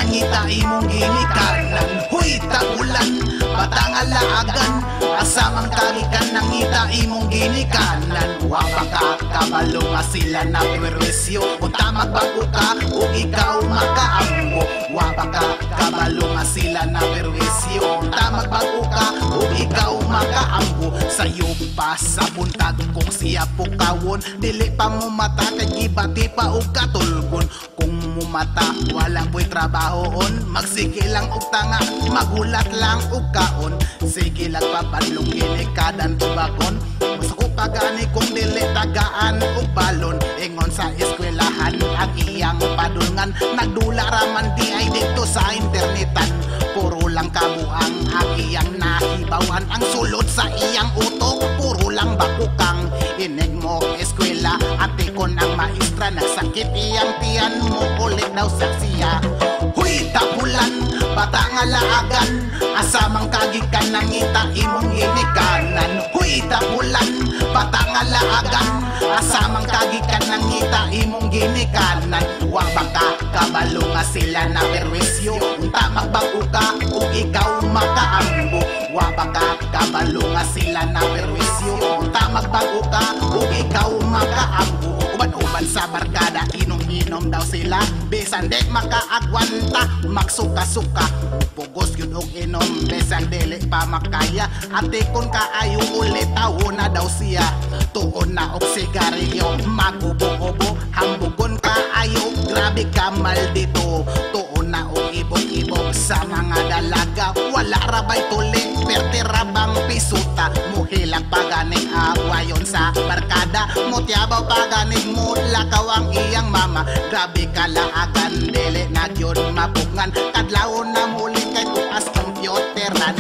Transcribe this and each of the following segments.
nangita imong ginikanan. Huy tagulan, batang alaagan, asamang kagikan nangita imong ginikanan. Wa baka kabalo nga sila na perwisyo, unta magbago ka ug ikaw makaambo. Wa baka kabalo nga sila na perwisyo, unta magbago ka ug ikaw makaambo. Sayo pa sa buntag kung siya pukawon, dili pa mo mata kay gibati pa og katulgon. Kung mumata wala po'y trabahoon, magsige lang og tanga, magulat lang og kaon. Sige lang papadlong ginikadan tubakon, masuko pagani kung dili tagaan og balon. Ingon sa eskwelahan ang iyang padulngan, nagdula raman di ay dito sa internetan. Puro lang kabuang ang iyang nahibawan, ang sulod sa iyang utok puro lang bakukang. Inig mo eskwela, ate ko ng maestra, nagsakit iyang tiyan mo, ulit daw sa siya. Huy tapulan, bata nga laagan, asamang kagikan nangita imong ginikanan. Huy tapulan, bata nga laagan, asamang kagikan nangita imong ginikanan. Wa baka kabalo nga sila na perwisyo, unta magbago ka ug ikaw makaambo. Wa baka kabalo nga sila na perwisyo, unta magbago ka ug ikaw makaambo. Uban-uban sa barkada, inom-inom daw sila, bisan di makaagwanta, magsuka-suka. Pugos yun og inom, bisan dili pa makaya. Ate kon kaayo ulit, tawo na daw siya. Tuon na og sigarilyo, magubo-ubo, hambugon kaayo, grabe ka maldito. Tuon na og ibog-ibog sa mga dalaga, wala rabay tulit, perte rabang pisuta. Muhilang paganing awayon sa barkada, mutyabaw paganing mula kawang iyang mama. Grabe ka laagan, dili na yun mapungan, kadlaw na muli kay tuas kompyuteran.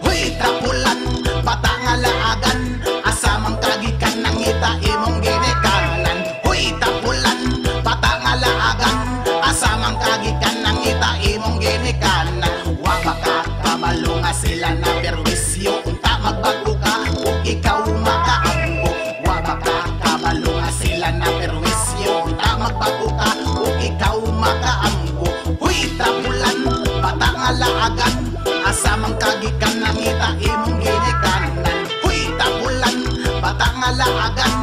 Huy kapulan, bata nga laagan, asamang kagikan nangita imong ginikanan. Huy tapulan, bata nga laagan, asamang kagikan nangita imong ginikanan. Wa baka kabalo nga sila na perwisyo, unta magbago ka ug ikaw makaambo. Wa baka kabalo nga sila na perwisyo, unta magbago ka ug ikaw makaambo. Huy tapulan, bata nga laagan, asamang kagikan nangita imong ginikanan. Huy tapulan, bata nga laagan,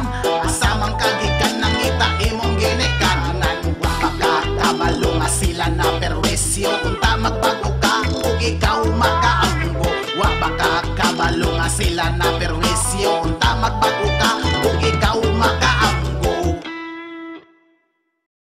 asamang kagikan nangita imong ginikanan. Wa baka kabalo nga sila na perwisyo, unta magbago ka ug ikaw makaambo. Wa baka kabalo nga sila na perwisyo, unta magbago